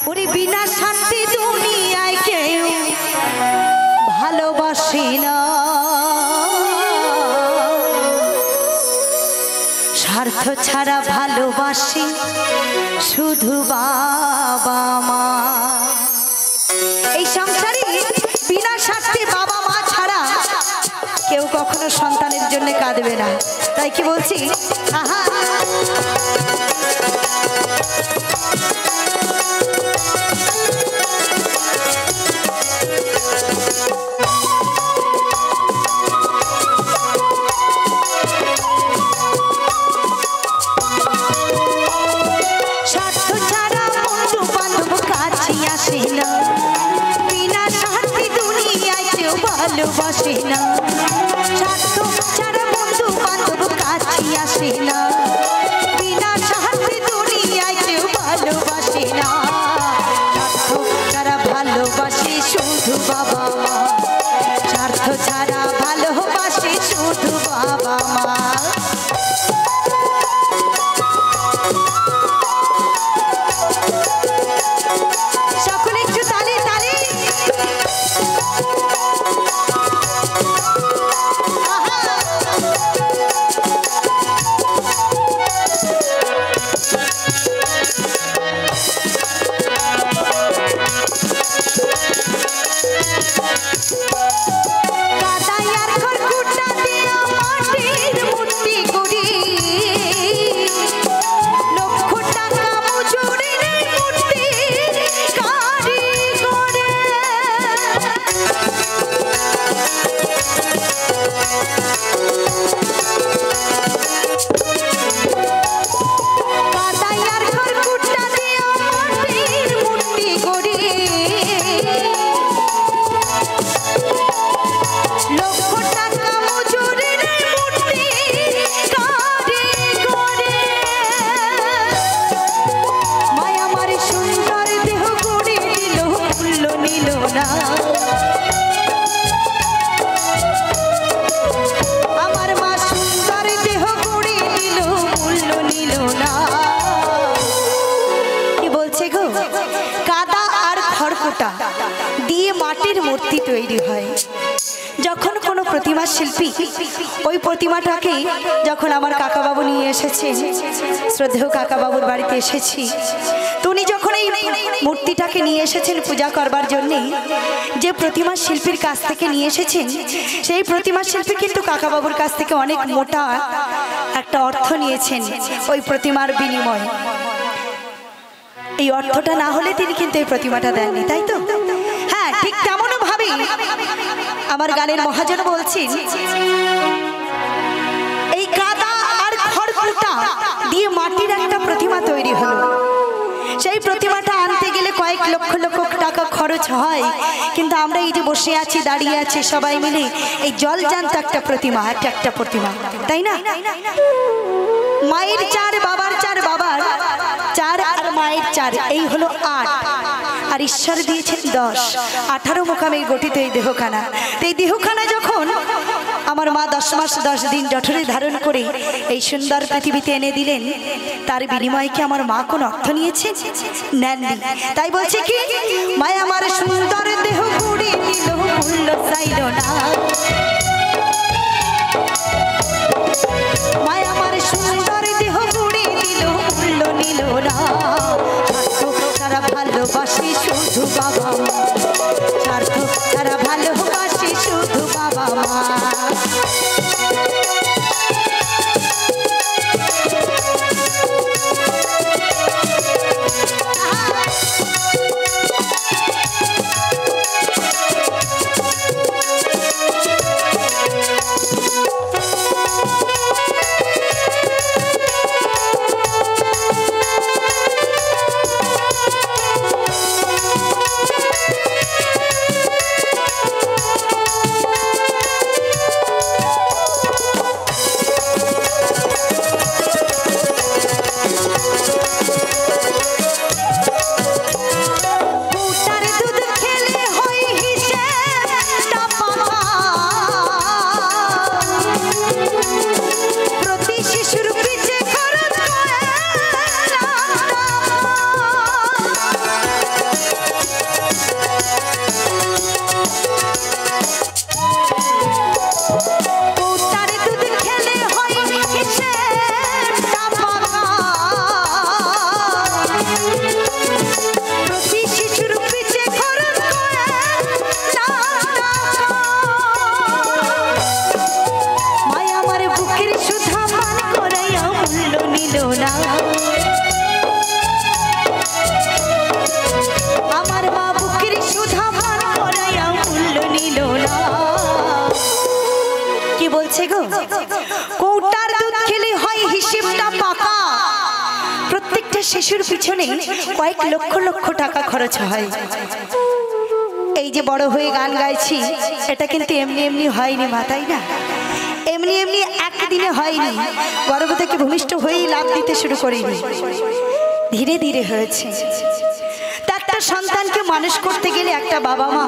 ওরে বিনা শান্তি দুনিয়ায় কেউ ভালোবাসে না, স্বার্থ ছাড়া ভালোবাসি শুধু বাবা মা। এই সংসারে বিনা স্বার্থে বাবা মা ছাড়া কেউ কখনো সন্তানের জন্য কাঁদবে না। তাই কি বলছি, আহা ভালোবাসে না, স্বার্থ ছাড়া বন্ধু বান্ধব কাছে আসে না, বিনা স্বার্থে দুনিয়ায় কেউ ভালোবাসে না, স্বার্থ ছাড়া ভালোবাসে শুধু বাবা মা, স্বার্থ ছাড়া ভালোবাসে শুধু বাবা মা। সকলে একটু তালি তালি। দিয়ে মাটির মূর্তি তৈরি হয়। যখন কোনো প্রতিমা শিল্পী ওই প্রতিমাটাকে যখন আমার কাকাবাবু নিয়ে এসেছে, শ্রদ্ধেয় কাকাবাবুর বাড়িতে এসেছি, তো উনি যখন এই মূর্তিটাকে নিয়ে এসেছেন পূজা করবার জন্যে, যে প্রতিমা শিল্পীর কাছ থেকে নিয়ে এসেছেন সেই প্রতিমা শিল্পী কিন্তু কাকাবাবুর কাছ থেকে অনেক মোটা একটা অর্থ নিয়েছেন ওই প্রতিমার বিনিময়ে। এই অর্থটা না হলে তিনি কিন্তু এই প্রতিমাটা দেননি, তাই তো? হ্যাঁ, ঠিক তেমন ভাবে আমার গানের মহাজন বলছেন, এই কাদা আর খড়কুটা দিয়ে মাটির একটা প্রতিমা তৈরি হলো। সেই প্রতিমাটা আনতে গেলে কয়েক লক্ষ লক্ষ টাকা খরচ হয়, কিন্তু আমরা এই যে বসে আছি, দাঁড়িয়ে আছি সবাই মিলে, এই জলজান্ত একটা প্রতিমা, একটা প্রতিমা, তাই না? মায়ের চার, বাবার চার, বাবার চার আর মায়ের চার, এই হলো 8, আর ঈশ্বর দিয়েছেন 10, 18 মোকামে গঠিত এই দেহখানা। এই দেহখানা যখন আমার মা 10 মাস 10 দিন জঠরে ধারণ করে এই সুন্দর পৃথিবীতে এনে দিলেন, তার বিনিময়ে কি আমার মা কোন অর্থ নিয়েছেন? নেননি। তাই বলছে কি, মায়া আমার সুন্দর দেহ কুড়িয়ে নিল, মূল্য চাইল না, মায়া আমার সুন্দর দেহ কুড়িয়ে নিল, মূল্য নিল না, তারা ভালোবাসি শুধু বাবা মা, স্বার্থ তারা ভালোবাসি শুধু বাবা মা। কৌটার দুধ খেলে হয় হিসেবটা পাকা। প্রত্যেকটা শিশুর পিছনে কয়েক লক্ষ লক্ষ টাকা খরচ হয়। এই যে বড় হয়ে গান গাইছি, এটা কিন্তু এমনি এমনি হয়নি মা, তাই না? এমনি এমনি একদিনে হয়নি। গর্ভ থেকে ভূমিষ্ঠ হয়েই লাভ দিতে শুরু করিনি, ধীরে ধীরে হয়েছে। একটা সন্তানকে মানুষ করতে গেলে একটা বাবা মা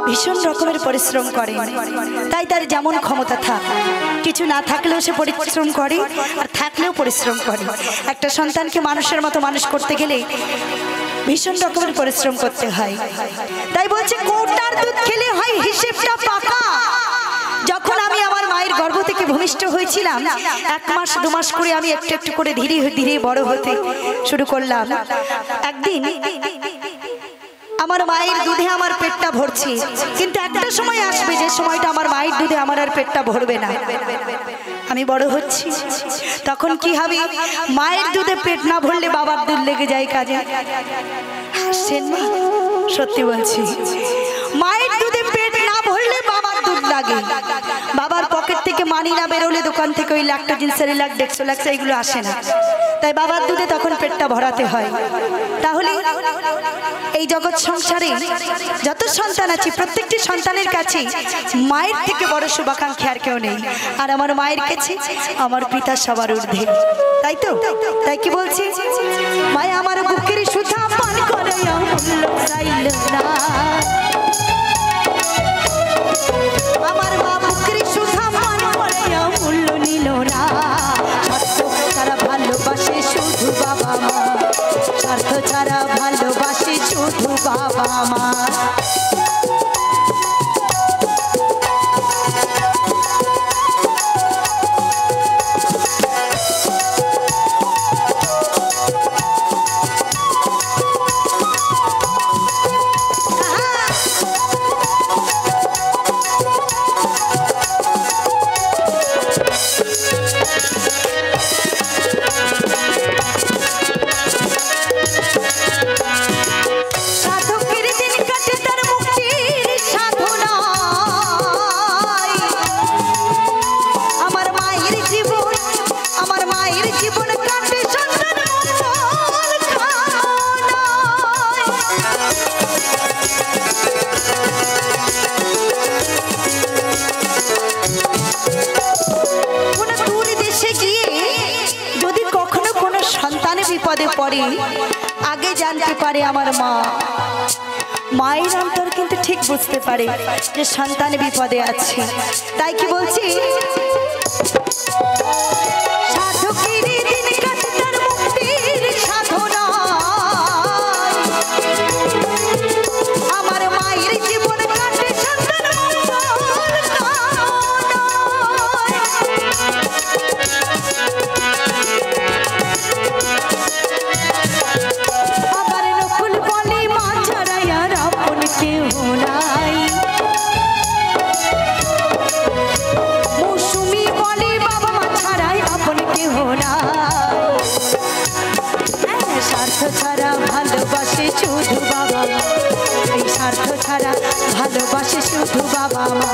ভীষণ রকমের পরিশ্রম করে। তাই তার যেমন ক্ষমতা থাক, কিছু না থাকলেও সে পরিশ্রম করে, আর থাকলেও পরিশ্রম করে। একটা সন্তানকে মানুষের মতো মানুষ করতে গেলে ভীষণ রকমের পরিশ্রম করতে হয়। তাই বলছে কৌটার দুধ খেলে হয় হিসেবটা পাকা। যখন আমি আমার মায়ের গর্ভ থেকে ভূমিষ্ঠ হয়েছিলাম, 1 মাস 2 মাস করে আমি একটু একটু করে ধীরে ধীরে বড় হতে শুরু করলাম। একদিন আমার মায়ের দুধে আমার পেটটা ভরছে, কিন্তু একটা সময় আসবে যে সময়টা আমার মায়ের দুধে আমার আর পেটটা ভরবে না। আমি বড় হচ্ছি, তখন কি হবে? মায়ের দুধে পেট না ভরলে বাবার দুধ লেগে যায় কাজে। হাসছেন না? সত্যি বলছি, মায়ের দুধে পেট না ভরলে বাবার দুধ লাগে। বাবার পকেট থেকে মানি না বেরোলে দোকান থেকে ওই ল্যাকটোজিন, সেরিল্যাক, ডেক্সোল্যাক্স এগুলো আসে না। তাই বাবার দুধে তখন পেটটা ভরাতে হয়। তাহলে এই জগৎ সংসারে যত সন্তান আছে, প্রত্যেকটি সন্তানের কাছে মায়ের থেকে বড় শুভাকাঙ্ক্ষী আর কেউ নেই। আর আমার মায়ের কাছে আমার পিতা সবার ঊর্ধ্বে, তাই তো? তাই কি বলছি? মায়া আমার বুকের সুধা পান করাইয়া মূল্য চাইল না। আমার মা বুকের সুধা পান করাইয়া মূল্য নিল না। স্বার্থ ছাড়া ভালোবাসে শুধু বাবা মা, স্বার্থ ছাড়া ভালোবাসে শুধু বাবা মা। বিপদে পড়ে আগে জানতে পারে আমার মা। মায়ের অন্তর কিন্তু ঠিক বুঝতে পারে যে সন্তান বিপদে আছে। তাই কি বলছি? আমার মায়ের জীবন কাটে সন্তান আবার নকুল বলে মা ছাড়া আর আপন কেউ নাই। মৌসুমি বলে বাবা মা ছাড়াই আপন কেউ নাই। স্বার্থ ছাড়া ভালোবাসে শুধু বাবা মা, এই স্বার্থ ছাড়া ভালোবাসে শুধু বাবা মা।